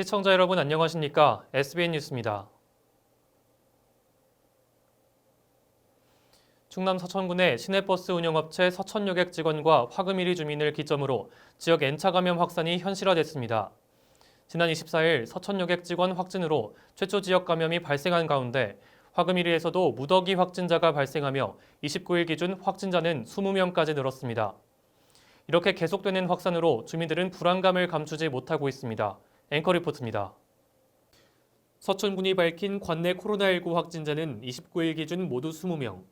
시청자 여러분 안녕하십니까? SBN 뉴스입니다. 충남 서천군의 시내버스 운영업체 서천여객 직원과 화금일이 주민을 기점으로 지역 N차 감염 확산이 현실화됐습니다. 지난 24일 서천여객 직원 확진으로 최초 지역 감염이 발생한 가운데 화금일이에서도 무더기 확진자가 발생하며 29일 기준 확진자는 20명까지 늘었습니다. 이렇게 계속되는 확산으로 주민들은 불안감을 감추지 못하고 있습니다. 앵커 리포트입니다. 서천군이 밝힌 관내 코로나19 확진자는 29일 기준 모두 20명.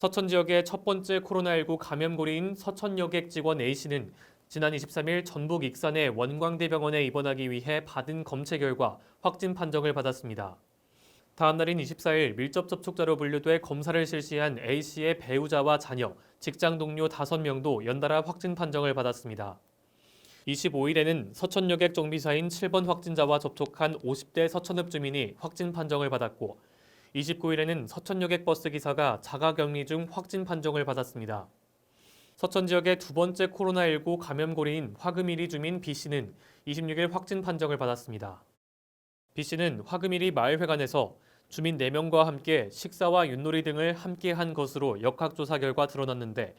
서천 지역의 첫 번째 코로나19 감염고리인 서천여객 직원 A씨는 지난 23일 전북 익산의 원광대병원에 입원하기 위해 받은 검체 결과 확진 판정을 받았습니다. 다음 날인 24일 밀접 접촉자로 분류돼 검사를 실시한 A씨의 배우자와 자녀, 직장 동료 5명도 연달아 확진 판정을 받았습니다. 25일에는 서천여객 정비사인 7번 확진자와 접촉한 50대 서천읍 주민이 확진 판정을 받았고 29일에는 서천여객 버스 기사가 자가격리 중 확진 판정을 받았습니다. 서천 지역의 두 번째 코로나19 감염고리인 화금일이 주민 B씨는 26일 확진 판정을 받았습니다. B씨는 화금일이 마을회관에서 주민 4명과 함께 식사와 윷놀이 등을 함께 한 것으로 역학조사 결과 드러났는데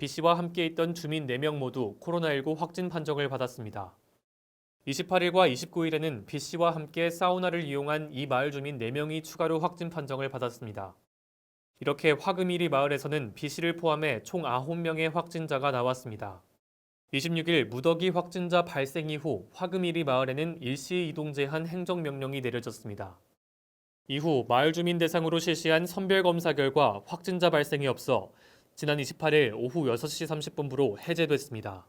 B씨와 함께 있던 주민 4명 모두 코로나19 확진 판정을 받았습니다. 28일과 29일에는 B씨와 함께 사우나를 이용한 이 마을 주민 4명이 추가로 확진 판정을 받았습니다. 이렇게 화금일이 마을에서는 B씨를 포함해 총 9명의 확진자가 나왔습니다. 26일 무더기 확진자 발생 이후 화금일이 마을에는 일시 이동 제한 행정명령이 내려졌습니다. 이후 마을 주민 대상으로 실시한 선별검사 결과 확진자 발생이 없어 지난 28일 오후 6시 30분부로 해제됐습니다.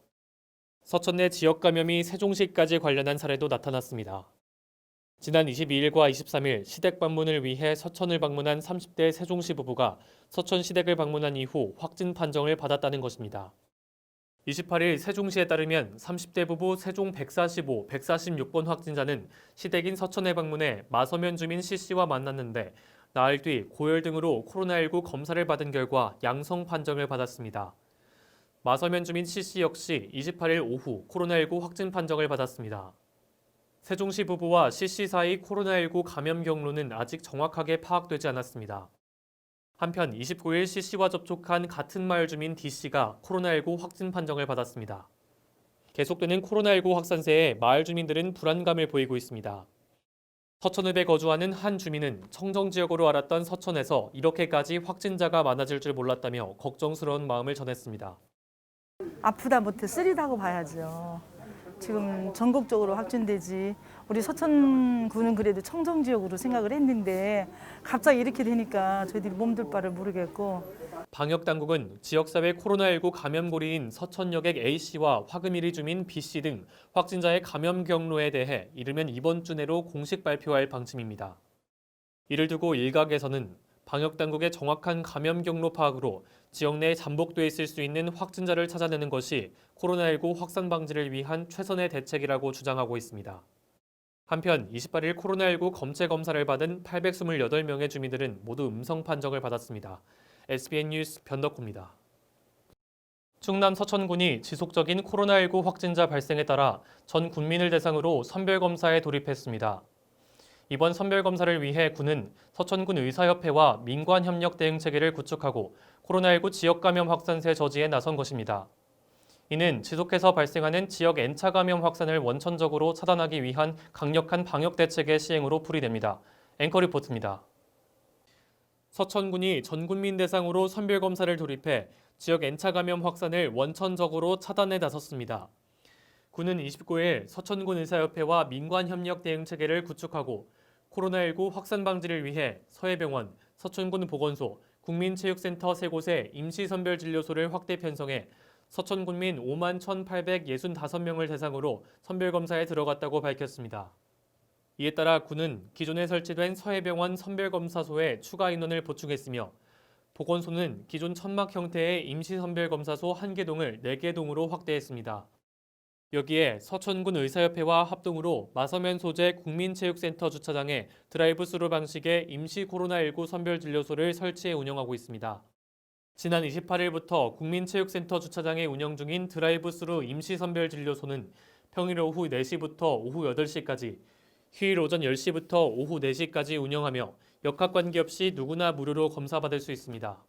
서천 내 지역 감염이 세종시까지 관련한 사례도 나타났습니다. 지난 22일과 23일 시댁 방문을 위해 서천을 방문한 30대 세종시 부부가 서천 시댁을 방문한 이후 확진 판정을 받았다는 것입니다. 28일 세종시에 따르면 30대 부부 세종 145, 146번 확진자는 시댁인 서천에 방문해 마서면 주민 C씨와 만났는데 나흘 뒤 고열 등으로 코로나19 검사를 받은 결과 양성 판정을 받았습니다. 마서면 주민 C씨 역시 28일 오후 코로나19 확진 판정을 받았습니다. 세종시 부부와 C씨 사이 코로나19 감염 경로는 아직 정확하게 파악되지 않았습니다. 한편 29일 C씨와 접촉한 같은 마을 주민 D씨가 코로나19 확진 판정을 받았습니다. 계속되는 코로나19 확산세에 마을 주민들은 불안감을 보이고 있습니다. 서천읍에 거주하는 한 주민은 청정 지역으로 알았던 서천에서 이렇게까지 확진자가 많아질 줄 몰랐다며 걱정스러운 마음을 전했습니다. 아프다 못해 쓰리다고 봐야죠. 지금 전국적으로 확진되지 우리 서천군은 그래도 청정지역으로 생각을 했는데 갑자기 이렇게 되니까 저희들이 몸둘 바를 모르겠고. 방역당국은 지역사회 코로나19 감염고리인 서천여객 A씨와 화금일이 주민 B씨 등 확진자의 감염 경로에 대해 이르면 이번 주 내로 공식 발표할 방침입니다. 이를 두고 일각에서는 방역당국의 정확한 감염 경로 파악으로 지역 내에 잠복돼 있을 수 있는 확진자를 찾아내는 것이 코로나19 확산 방지를 위한 최선의 대책이라고 주장하고 있습니다. 한편 28일 코로나19 검체 검사를 받은 828명의 주민들은 모두 음성 판정을 받았습니다. SBN 뉴스 변덕구입니다. 충남 서천군이 지속적인 코로나19 확진자 발생에 따라 전 군민을 대상으로 선별검사에 돌입했습니다. 이번 선별검사를 위해 군은 서천군 의사협회와 민관협력대응체계를 구축하고 코로나19 지역감염 확산세 저지에 나선 것입니다. 이는 지속해서 발생하는 지역 N차 감염 확산을 원천적으로 차단하기 위한 강력한 방역대책의 시행으로 풀이됩니다. 앵커 리포트입니다. 서천군이 전 국민 대상으로 선별검사를 돌입해 지역 N차 감염 확산을 원천적으로 차단에 나섰습니다. 군은 29일 서천군 의사협회와 민관협력대응체계를 구축하고 코로나19 확산 방지를 위해 서해병원, 서천군 보건소, 국민체육센터 3곳에 임시선별진료소를 확대 편성해 서천군민 5만 1,865명을 대상으로 선별검사에 들어갔다고 밝혔습니다. 이에 따라 군은 기존에 설치된 서해병원 선별검사소에 추가 인원을 보충했으며 보건소는 기존 천막 형태의 임시선별검사소 1개 동을 4개 동으로 확대했습니다. 여기에 서천군 의사협회와 합동으로 마서면 소재 국민체육센터 주차장에 드라이브스루 방식의 임시 코로나19 선별진료소를 설치해 운영하고 있습니다. 지난 28일부터 국민체육센터 주차장에 운영 중인 드라이브스루 임시 선별진료소는 평일 오후 4시부터 오후 8시까지 휴일 오전 10시부터 오후 4시까지 운영하며 역학 관계없이 누구나 무료로 검사받을 수 있습니다.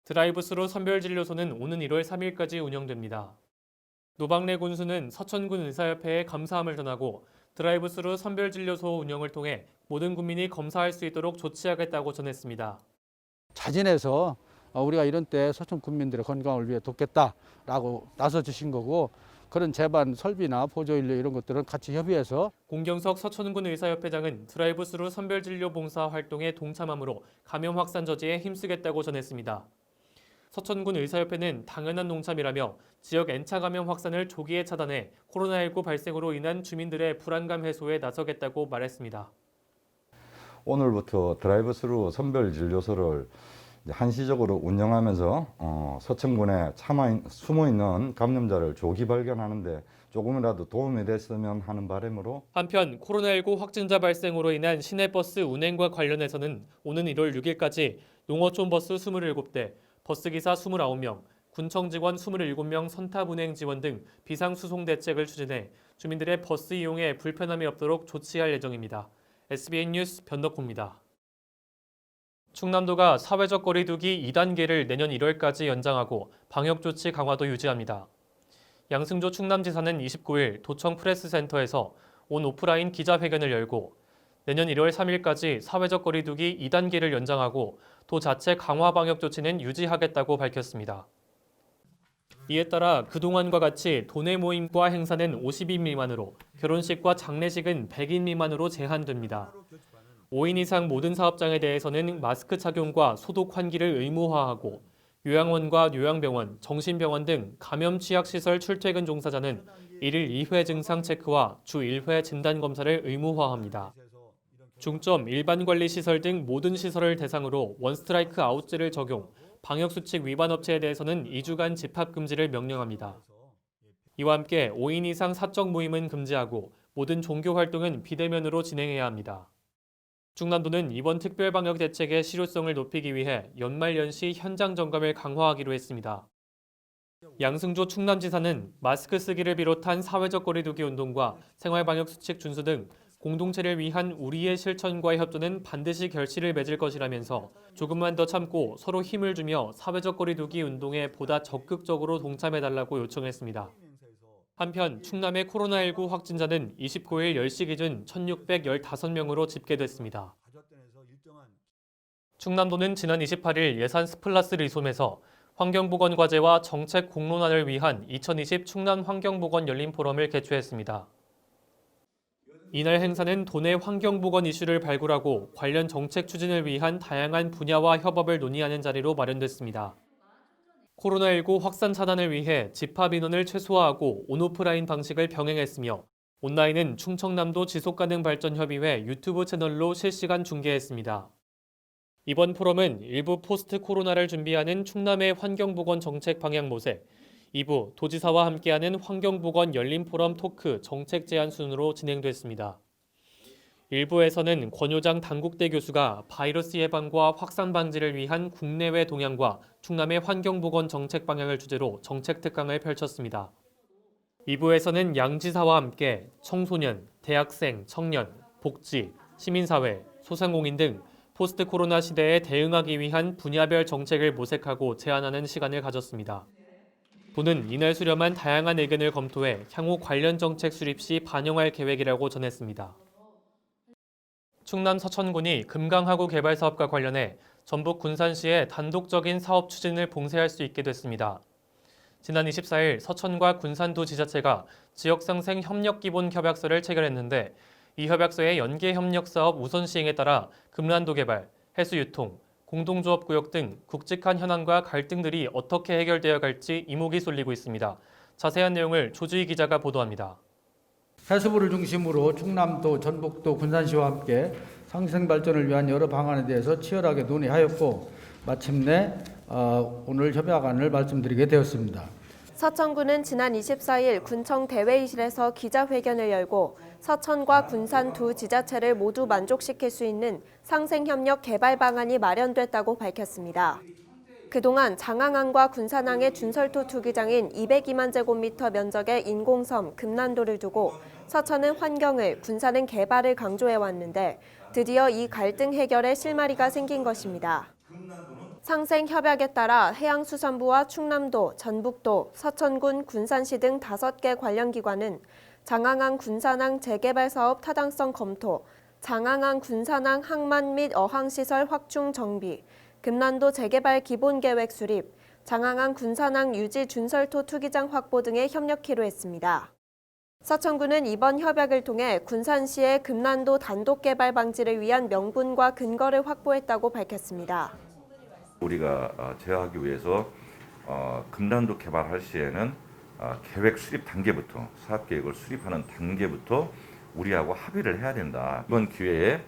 드라이브스루 선별진료소는 오는 1월 3일까지 운영됩니다. 노박래 군수는 서천군 의사협회에 감사함을 전하고 드라이브스루 선별진료소 운영을 통해 모든 국민이 검사할 수 있도록 조치하겠다고 전했습니다. 자진해서 우리가 이런 때 서천 국민들의 건강을 위해 돕겠다라고 나서 주신 거고, 그런 제반 설비나 보조 인력 이런 것들은 같이 협의해서. 공경석 서천군 의사협회장은 드라이브스루 선별진료 봉사 활동에 동참함으로 감염 확산 저지에 힘쓰겠다고 전했습니다. 서천군 의사협회는 당연한 동참이라며 지역 N차 감염 확산을 조기에 차단해 코로나19 발생으로 인한 주민들의 불안감 해소에 나서겠다고 말했습니다. 오늘부터 드라이브스루 선별진료소를 한시적으로 운영하면서 서천군에 숨어있는 감염자를 조기 발견하는 데 조금이라도 도움이 됐으면 하는 바람으로. 한편 코로나19 확진자 발생으로 인한 시내버스 운행과 관련해서는 오는 1월 6일까지 농어촌 버스 27대, 버스기사 29명, 군청 직원 27명 선탑 운행 지원 등 비상수송 대책을 추진해 주민들의 버스 이용에 불편함이 없도록 조치할 예정입니다. SBN 뉴스 변덕호입니다. 충남도가 사회적 거리 두기 2단계를 내년 1월까지 연장하고 방역조치 강화도 유지합니다. 양승조 충남지사는 29일 도청 프레스센터에서 온 오프라인 기자회견을 열고 내년 1월 3일까지 사회적 거리 두기 2단계를 연장하고 도 자체 강화 방역 조치는 유지하겠다고 밝혔습니다. 이에 따라 그동안과 같이 도내 모임과 행사는 50인 미만으로, 결혼식과 장례식은 100인 미만으로 제한됩니다. 5인 이상 모든 사업장에 대해서는 마스크 착용과 소독 환기를 의무화하고, 요양원과 요양병원, 정신병원 등 감염 취약시설 출퇴근 종사자는 1일 2회 증상 체크와 주 1회 진단검사를 의무화합니다. 중점 일반관리시설 등 모든 시설을 대상으로 원스트라이크 아웃제를 적용, 방역수칙 위반 업체에 대해서는 2주간 집합금지를 명령합니다. 이와 함께 5인 이상 사적 모임은 금지하고 모든 종교 활동은 비대면으로 진행해야 합니다. 충남도는 이번 특별방역 대책의 실효성을 높이기 위해 연말연시 현장 점검을 강화하기로 했습니다. 양승조 충남지사는 마스크 쓰기를 비롯한 사회적 거리 두기 운동과 생활방역수칙 준수 등 공동체를 위한 우리의 실천과 협조는 반드시 결실을 맺을 것이라면서 조금만 더 참고 서로 힘을 주며 사회적 거리 두기 운동에 보다 적극적으로 동참해달라고 요청했습니다. 한편 충남의 코로나19 확진자는 29일 10시 기준 1,615명으로 집계됐습니다. 충남도는 지난 28일 예산 스플라스 리솜에서 환경보건과제와 정책 공론화를 위한 2020 충남 환경보건 열린 포럼을 개최했습니다. 이날 행사는 도내 환경보건 이슈를 발굴하고 관련 정책 추진을 위한 다양한 분야와 협업을 논의하는 자리로 마련됐습니다. 코로나19 확산 차단을 위해 집합 인원을 최소화하고 온오프라인 방식을 병행했으며 온라인은 충청남도 지속가능발전협의회 유튜브 채널로 실시간 중계했습니다. 이번 포럼은 일부 포스트 코로나를 준비하는 충남의 환경보건 정책 방향 모색, 2부 도지사와 함께하는 환경보건 열린 포럼 토크 정책 제안 순으로 진행됐습니다. 1부에서는 권효장 단국대 교수가 바이러스 예방과 확산 방지를 위한 국내외 동향과 충남의 환경보건 정책 방향을 주제로 정책 특강을 펼쳤습니다. 2부에서는 양 지사와 함께 청소년, 대학생, 청년, 복지, 시민사회, 소상공인 등 포스트 코로나 시대에 대응하기 위한 분야별 정책을 모색하고 제안하는 시간을 가졌습니다. 도는 이날 수렴한 다양한 의견을 검토해 향후 관련 정책 수립 시 반영할 계획이라고 전했습니다. 충남 서천군이 금강하구 개발 사업과 관련해 전북 군산시의 단독적인 사업 추진을 봉쇄할 수 있게 됐습니다. 지난 24일 서천과 군산두 지자체가 지역상생 협력기본 협약서를 체결했는데 이 협약서의 연계협력사업 우선 시행에 따라 금란도 개발, 해수유통, 공동조업구역 등 굵직한 현안과 갈등들이 어떻게 해결되어 갈지 이목이 쏠리고 있습니다. 자세한 내용을 조주희 기자가 보도합니다. 해수부를 중심으로 충남도, 전북도, 군산시와 함께 상생 발전을 위한 여러 방안에 대해서 치열하게 논의하였고 마침내 오늘 협약안을 말씀드리게 되었습니다. 서천군은 지난 24일 군청 대회의실에서 기자회견을 열고 서천과 군산 두 지자체를 모두 만족시킬 수 있는 상생협력 개발 방안이 마련됐다고 밝혔습니다. 그동안 장항항과 군산항의 준설토 투기장인 202만 제곱미터 면적의 인공섬 금난도를 두고 서천은 환경을, 군산은 개발을 강조해왔는데 드디어 이 갈등 해결에 실마리가 생긴 것입니다. 상생 협약에 따라 해양수산부와 충남도, 전북도, 서천군, 군산시 등 5개 관련 기관은 장항항 군산항 재개발 사업 타당성 검토, 장항항 군산항 항만 및 어항시설 확충 정비, 금난도 재개발 기본계획 수립, 장항항 군산항 유지 준설토 투기장 확보 등에 협력키로 했습니다. 서천군은 이번 협약을 통해 군산시의 금난도 단독 개발 방지를 위한 명분과 근거를 확보했다고 밝혔습니다. 우리가 제어하기 위해서 금난도 개발할 시에는 계획 수립 단계부터 사업 계획을 수립하는 단계부터 우리하고 합의를 해야 된다. 이번 기회에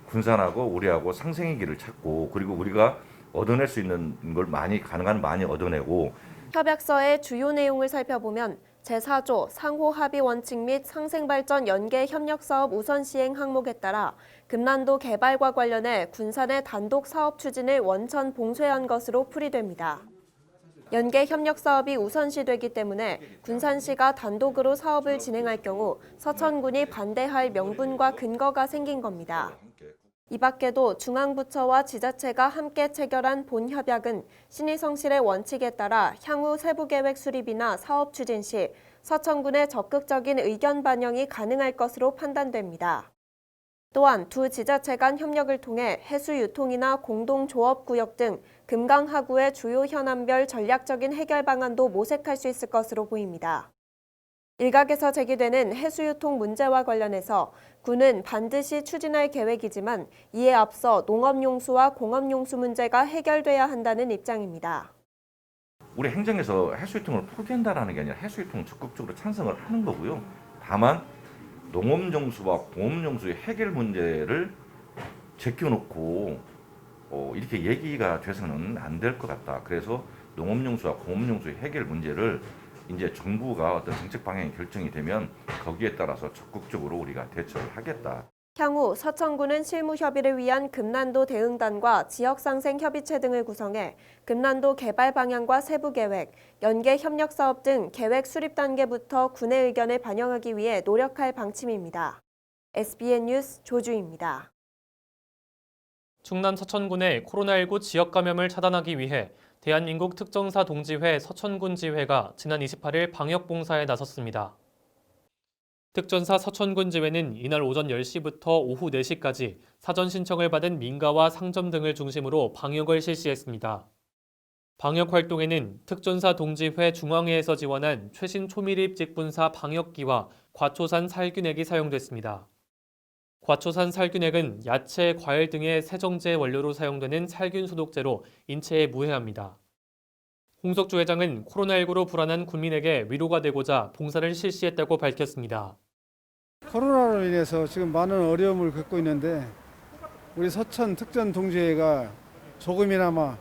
군산하고 우리하고 상생의 길을 찾고 그리고 우리가 얻어낼 수 있는 걸 가능한 많이 얻어내고 협약서의 주요 내용을 살펴보면 제4조 상호 합의 원칙 및 상생발전 연계 협력 사업 우선 시행 항목에 따라 금난도 개발과 관련해 군산의 단독 사업 추진을 원천 봉쇄한 것으로 풀이됩니다. 연계 협력 사업이 우선시되기 때문에 군산시가 단독으로 사업을 진행할 경우 서천군이 반대할 명분과 근거가 생긴 겁니다. 이 밖에도 중앙부처와 지자체가 함께 체결한 본협약은 신의성실의 원칙에 따라 향후 세부계획 수립이나 사업 추진 시 서천군의 적극적인 의견 반영이 가능할 것으로 판단됩니다. 또한 두 지자체 간 협력을 통해 해수유통이나 공동조업구역 등 금강하구의 주요 현안별 전략적인 해결 방안도 모색할 수 있을 것으로 보입니다. 일각에서 제기되는 해수유통 문제와 관련해서 군은 반드시 추진할 계획이지만 이에 앞서 농업용수와 공업용수 문제가 해결돼야 한다는 입장입니다. 우리 행정에서 해수유통을 포기한다는 게 아니라 해수유통을 적극적으로 찬성을 하는 거고요. 다만 농업용수와 공업용수의 해결 문제를 제껴놓고 이렇게 얘기가 돼서는 안 될 것 같다. 그래서 농업용수와 공업용수의 해결 문제를 이제 정부가 어떤 정책 방향이 결정이 되면 거기에 따라서 적극적으로 우리가 대처를 하겠다. 향후 서천군은 실무 협의를 위한 금난도 대응단과 지역상생 협의체 등을 구성해 금난도 개발 방향과 세부 계획, 연계 협력 사업 등 계획 수립 단계부터 군의 의견을 반영하기 위해 노력할 방침입니다. SBN 뉴스 조주입니다. 충남 서천군의 코로나19 지역 감염을 차단하기 위해 대한민국 특정사 동지회 서천군 지회가 지난 28일 방역 봉사에 나섰습니다. 특전사 서천군 지회는 이날 오전 10시부터 오후 4시까지 사전 신청을 받은 민가와 상점 등을 중심으로 방역을 실시했습니다. 방역 활동에는 특전사 동지회 중앙회에서 지원한 최신 초밀입 직분사 방역기와 과초산 살균액이 사용됐습니다. 과초산 살균액은 야채, 과일 등의 세정제 원료로 사용되는 살균 소독제로 인체에 무해합니다. 홍석주 회장은 코로나19로 불안한 국민에게 위로가 되고자 봉사를 실시했다고 밝혔습니다. 코로나로 인해서 지금 많은 어려움을 겪고 있는데 우리 서천 특전 동지회가 조금이나마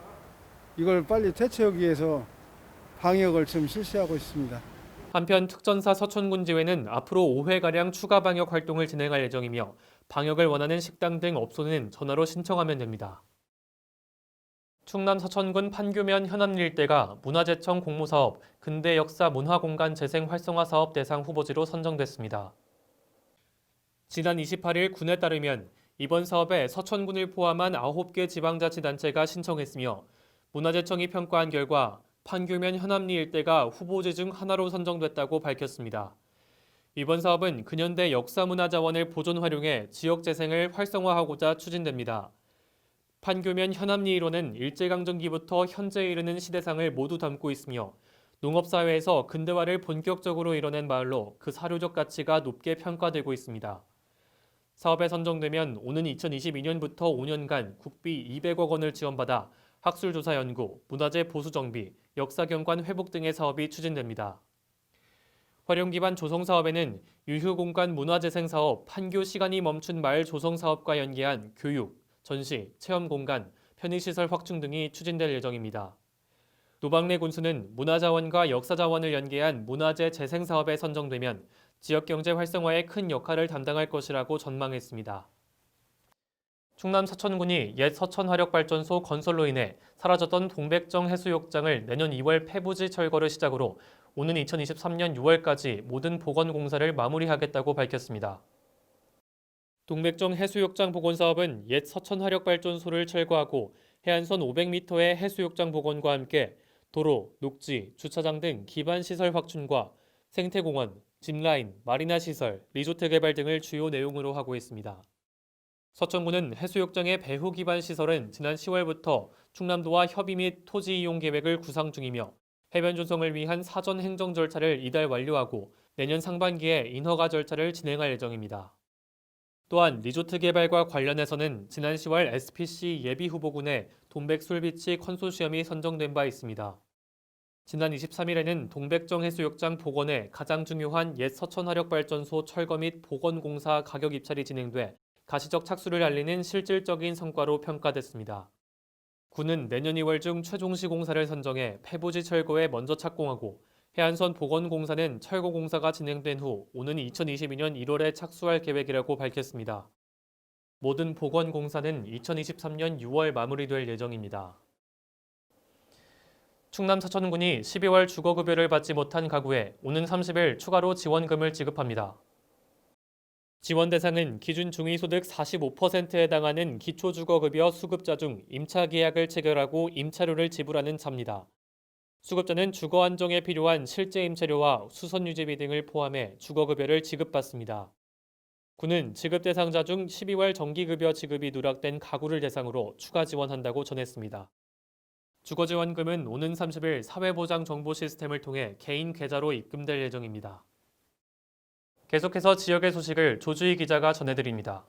이걸 빨리 대처하기 위해서 방역을 지금 실시하고 있습니다. 한편 특전사 서천군 지회는 앞으로 5회가량 추가 방역 활동을 진행할 예정이며 방역을 원하는 식당 등 업소는 전화로 신청하면 됩니다. 충남 서천군 판교면 현암 일대가 문화재청 공모사업 근대역사 문화공간 재생 활성화 사업 대상 후보지로 선정됐습니다. 지난 28일 군에 따르면 이번 사업에 서천군을 포함한 9개 지방자치단체가 신청했으며 문화재청이 평가한 결과 판교면 현암리 일대가 후보지 중 하나로 선정됐다고 밝혔습니다. 이번 사업은 근현대 역사문화자원을 보존 활용해 지역 재생을 활성화하고자 추진됩니다. 판교면 현암리 1호는 일제강점기부터 현재에 이르는 시대상을 모두 담고 있으며 농업사회에서 근대화를 본격적으로 이뤄낸 마을로 그 사료적 가치가 높게 평가되고 있습니다. 사업에 선정되면 오는 2022년부터 5년간 국비 200억 원을 지원받아 학술조사 연구, 문화재 보수 정비, 역사경관 회복 등의 사업이 추진됩니다. 활용기반 조성사업에는 유휴공간 문화재생사업, 판교 시간이 멈춘 마을 조성사업과 연계한 교육, 전시, 체험공간, 편의시설 확충 등이 추진될 예정입니다. 노박래 군수는 문화자원과 역사자원을 연계한 문화재 재생사업에 선정되면 지역경제 활성화에 큰 역할을 담당할 것이라고 전망했습니다. 충남 서천군이 옛 서천화력발전소 건설로 인해 사라졌던 동백정 해수욕장을 내년 2월 폐부지 철거를 시작으로 오는 2023년 6월까지 모든 복원 공사를 마무리하겠다고 밝혔습니다. 동백정 해수욕장 복원 사업은 옛 서천화력발전소를 철거하고 해안선 500m의 해수욕장 복원과 함께 도로, 녹지, 주차장 등 기반시설 확충과 생태공원, 짚라인, 마리나 시설, 리조트 개발 등을 주요 내용으로 하고 있습니다. 서천군은 해수욕장의 배후 기반 시설은 지난 10월부터 충남도와 협의 및 토지 이용 계획을 구상 중이며 해변 조성을 위한 사전 행정 절차를 이달 완료하고 내년 상반기에 인허가 절차를 진행할 예정입니다. 또한 리조트 개발과 관련해서는 지난 10월 SPC 예비 후보군에 동백술비치 컨소시엄이 선정된 바 있습니다. 지난 23일에는 동백정 해수욕장 복원에 가장 중요한 옛 서천화력발전소 철거 및 복원 공사 가격 입찰이 진행돼 가시적 착수를 알리는 실질적인 성과로 평가됐습니다. 군은 내년 2월 중 최종 시공사를 선정해 폐부지 철거에 먼저 착공하고 해안선 복원 공사는 철거 공사가 진행된 후 오는 2022년 1월에 착수할 계획이라고 밝혔습니다. 모든 복원 공사는 2023년 6월 마무리될 예정입니다. 충남 서천군이 12월 주거급여를 받지 못한 가구에 오는 30일 추가로 지원금을 지급합니다. 지원 대상은 기준 중위소득 45%에 해당하는 기초주거급여 수급자 중 임차 계약을 체결하고 임차료를 지불하는 자입니다. 수급자는 주거 안정에 필요한 실제 임차료와 수선 유지비 등을 포함해 주거급여를 지급받습니다. 군은 지급 대상자 중 12월 정기급여 지급이 누락된 가구를 대상으로 추가 지원한다고 전했습니다. 주거지원금은 오는 30일 사회보장 정보 시스템을 통해 개인 계좌로 입금될 예정입니다. 계속해서 지역의 소식을 조주희 기자가 전해드립니다.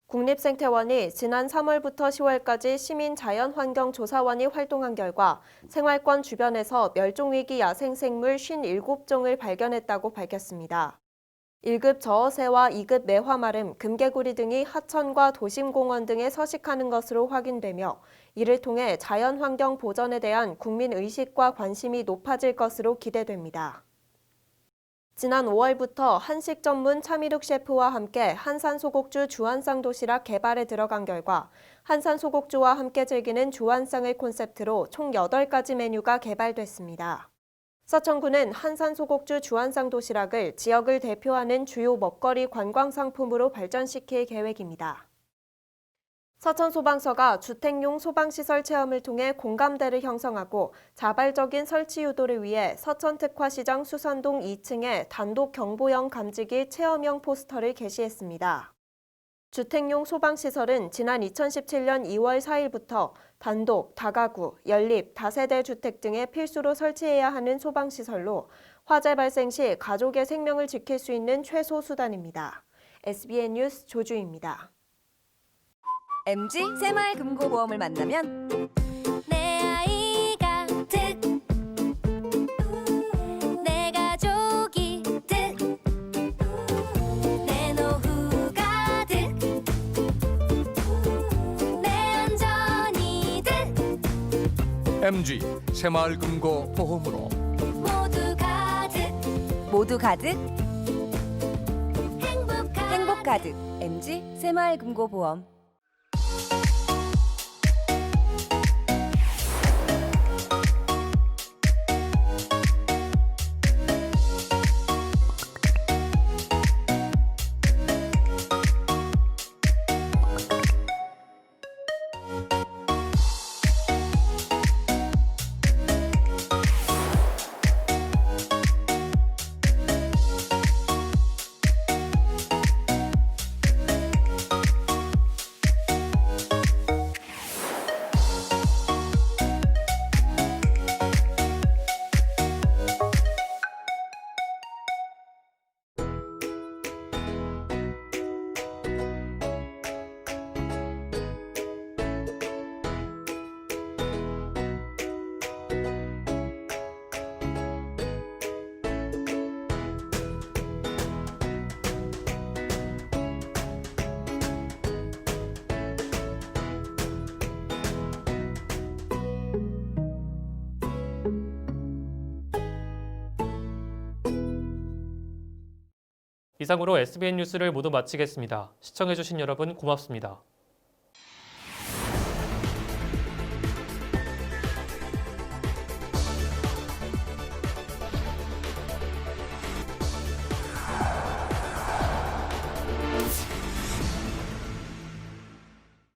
국립생태원이 지난 3월부터 10월까지 시민자연환경조사원이 활동한 결과 생활권 주변에서 멸종위기 야생생물 57종을 발견했다고 밝혔습니다. 1급 저어새와 2급 매화마름, 금개구리 등이 하천과 도심공원 등에 서식하는 것으로 확인되며 이를 통해 자연환경 보전에 대한 국민 의식과 관심이 높아질 것으로 기대됩니다. 지난 5월부터 한식 전문 차미룩 셰프와 함께 한산소곡주 주안상 도시락 개발에 들어간 결과 한산소곡주와 함께 즐기는 주안상을 콘셉트로 총 8가지 메뉴가 개발됐습니다. 서천군은 한산소곡주 주안상 도시락을 지역을 대표하는 주요 먹거리 관광 상품으로 발전시킬 계획입니다. 서천소방서가 주택용 소방시설 체험을 통해 공감대를 형성하고 자발적인 설치 유도를 위해 서천특화시장 수산동 2층에 단독 경보형 감지기 체험형 포스터를 게시했습니다. 주택용 소방시설은 지난 2017년 2월 4일부터 단독, 다가구, 연립, 다세대 주택 등에 필수로 설치해야 하는 소방시설로 화재 발생 시 가족의 생명을 지킬 수 있는 최소 수단입니다. SBN 뉴스 조주희입니다. MG 새마을금고보험을 만나면 내 아이가 득, 내 가족이 득, 내 노후가 득, 내 안전이 득. MG 새마을금고보험으로 모두 가득, 행복 가득. MG 새마을금고보험. 이상으로 SBN 뉴스를 모두 마치겠습니다. 시청해주신 여러분 고맙습니다.